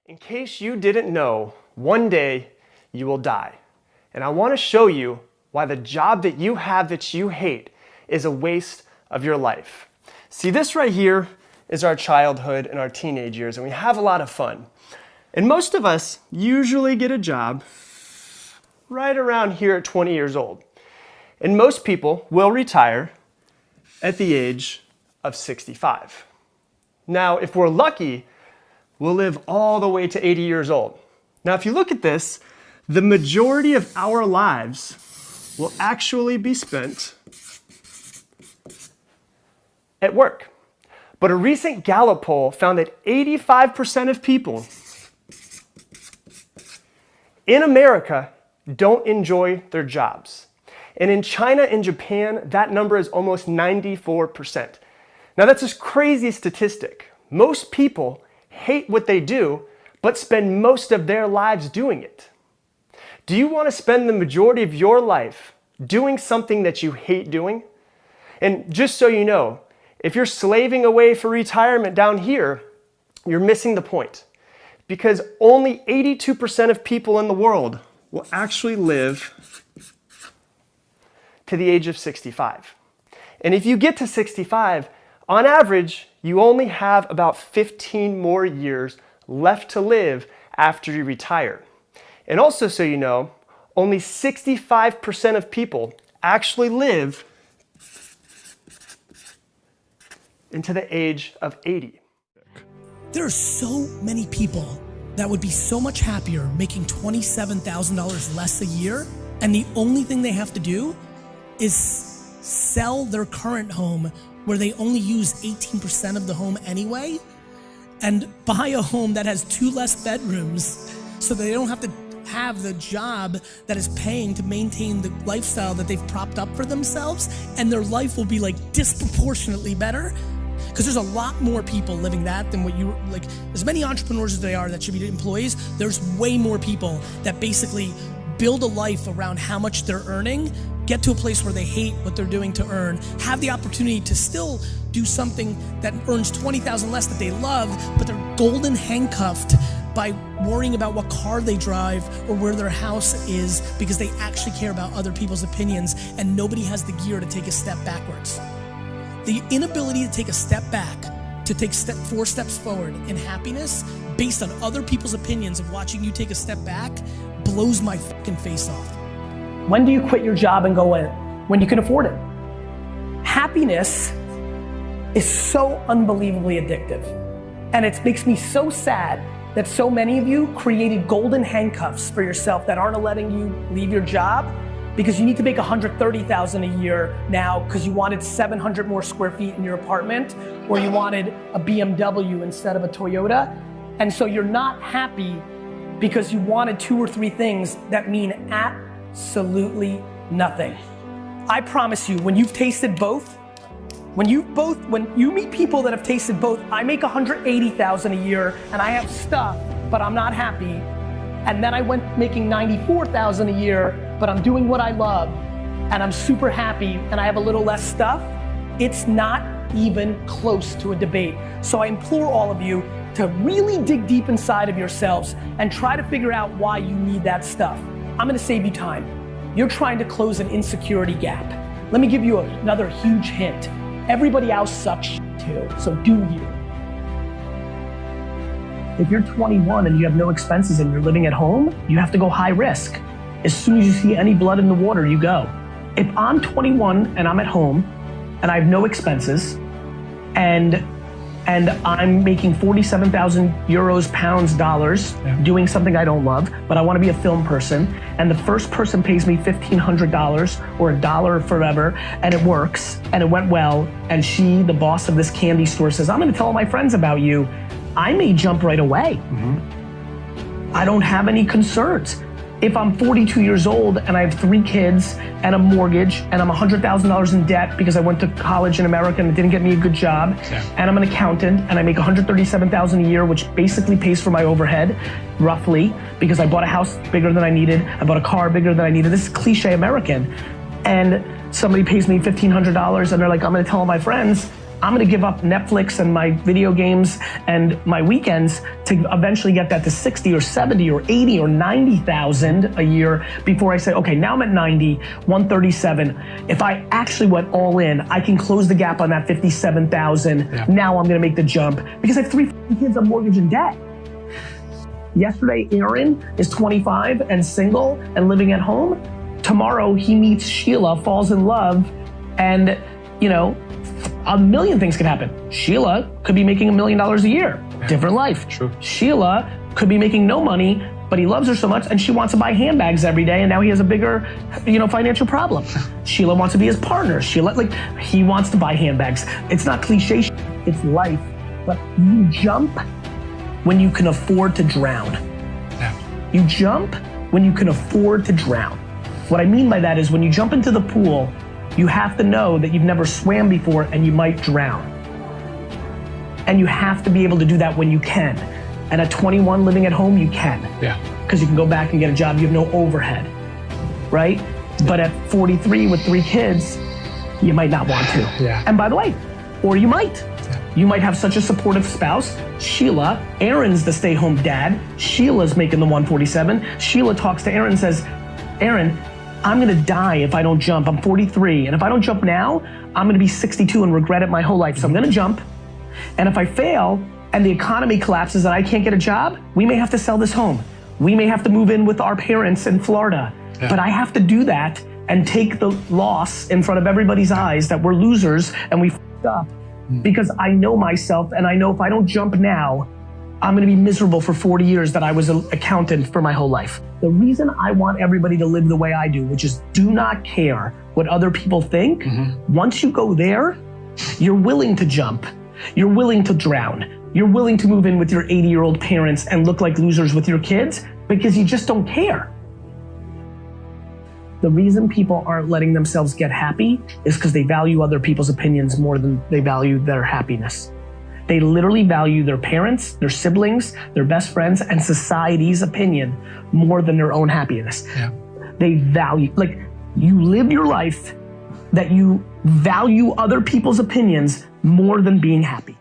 In case you didn't know, one day you will die. And I want to show you why the job that you have that you hate is a waste of your life. See, this right here is our childhood and our teenage years, and we have a lot of fun. And most of us usually get a job right around here at 20 years old. And most people will retire at the age of 65. Now, if we're lucky, we'll live all the way to 80 years old. Now, if you look at this, the majority of our lives will actually be spent at work. But a recent Gallup poll found that 85% of people in America don't enjoy their jobs. And in China and Japan, that number is almost 94%. Now, that's a crazy statistic. Most people hate what they do, but spend most of their lives doing it. Do you want to spend the majority of your life doing something that you hate doing? And just so you know, if you're slaving away for retirement down here, you're missing the point. Because only 82% of people in the world will actually live to the age of 65. And if you get to 65, on average, you only have about 15 more years left to live after you retire. And also, so you know, only 65% of people actually live into the age of 80. There are so many people that would be so much happier making $27,000 less a year, and the only thing they have to do is sell their current home where they only use 18% of the home anyway, and buy a home that has 2 less bedrooms so they don't have to have the job that is paying to maintain the lifestyle that they've propped up for themselves, and their life will be like disproportionately better. Because there's a lot more people living that than what you, like, as many entrepreneurs as they are that should be employees, there's way more people that basically build a life around how much they're earning, get to a place where they hate what they're doing to earn, have the opportunity to still do something that earns $20,000 less that they love, but they're golden handcuffed by worrying about what car they drive or where their house is because they actually care about other people's opinions, and nobody has the gear to take a step backwards. The inability to take a step back, to take 4 steps forward in happiness based on other people's opinions of watching you take a step back blows my fucking face off. When do you quit your job and go in? When you can afford it. Happiness is so unbelievably addictive. And it makes me so sad that so many of you created golden handcuffs for yourself that aren't letting you leave your job because you need to make $130,000 a year now because you wanted 700 more square feet in your apartment, or you wanted a BMW instead of a Toyota. And so you're not happy because you wanted 2 or 3 things that mean absolutely nothing. I promise you, when you've tasted both, when you meet people that have tasted both, I make $180,000 a year and I have stuff, but I'm not happy. And then I went making $94,000 a year, but I'm doing what I love and I'm super happy and I have a little less stuff. It's not even close to a debate. So I implore all of you to really dig deep inside of yourselves and try to figure out why you need that stuff. I'm gonna save you time. You're trying to close an insecurity gap. Let me give you another huge hint. Everybody else sucks too, so do you. If you're 21 and you have no expenses and you're living at home, you have to go high risk. As soon as you see any blood in the water, you go. If I'm 21 and I'm at home and I have no expenses and I'm making 47,000 euros, pounds, dollars, doing something I don't love, but I want to be a film person, and the first person pays me $1,500 or $1 forever, and it works, and it went well, and she, the boss of this candy store, says, I'm going to tell all my friends about you, I may jump right away. I don't have any concerns. If I'm 42 years old and I have 3 kids and a mortgage and I'm $100,000 in debt because I went to college in America and it didn't get me a good job, and I'm an accountant and I make $137,000 a year, which basically pays for my overhead, roughly, because I bought a house bigger than I needed, I bought a car bigger than I needed. This is cliche American. And somebody pays me $1,500 and they're like, I'm gonna tell all my friends, I'm gonna give up Netflix and my video games and my weekends to eventually get that to 60 or 70 or 80 or 90,000 a year before I say, okay, now I'm at 90, 137. If I actually went all in, I can close the gap on that 57,000. Yeah. Now I'm gonna make the jump because I have 3 kids on mortgage and debt. Yesterday, Aaron is 25 and single and living at home. Tomorrow, he meets Sheila, falls in love, and you know, a million things could happen. Sheila could be making $1 million a year. Different life. True. Sheila could be making no money, but he loves her so much and she wants to buy handbags every day, and now he has a bigger, financial problem. Sheila wants to be his partner. He wants to buy handbags. It's not cliche, it's life. But you jump when you can afford to drown. Yeah. You jump when you can afford to drown. What I mean by that is when you jump into the pool, you have to know that you've never swam before and you might drown. And you have to be able to do that when you can. And at 21 living at home, you can. Yeah. Because you can go back and get a job, you have no overhead, right? But at 43 with 3 kids, you might not want to. Yeah. And by the way, or you might. Yeah. You might have such a supportive spouse. Sheila, Aaron's the stay-home dad. Sheila's making the 147. Sheila talks to Aaron and says, Aaron, I'm gonna die if I don't jump. I'm 43, and if I don't jump now, I'm gonna be 62 and regret it my whole life. So I'm gonna jump, and if I fail and the economy collapses and I can't get a job, we may have to sell this home. We may have to move in with our parents in Florida. Yeah. But I have to do that and take the loss in front of everybody's eyes that we're losers and we f***ed up. Because I know myself, and I know if I don't jump now, I'm gonna be miserable for 40 years that I was an accountant for my whole life. The reason I want everybody to live the way I do, which is do not care what other people think, once you go there, you're willing to jump, you're willing to drown, you're willing to move in with your 80-year-old parents and look like losers with your kids because you just don't care. The reason people aren't letting themselves get happy is because they value other people's opinions more than they value their happiness. They literally value their parents, their siblings, their best friends, and society's opinion more than their own happiness. Yeah. They value, you live your life that you value other people's opinions more than being happy.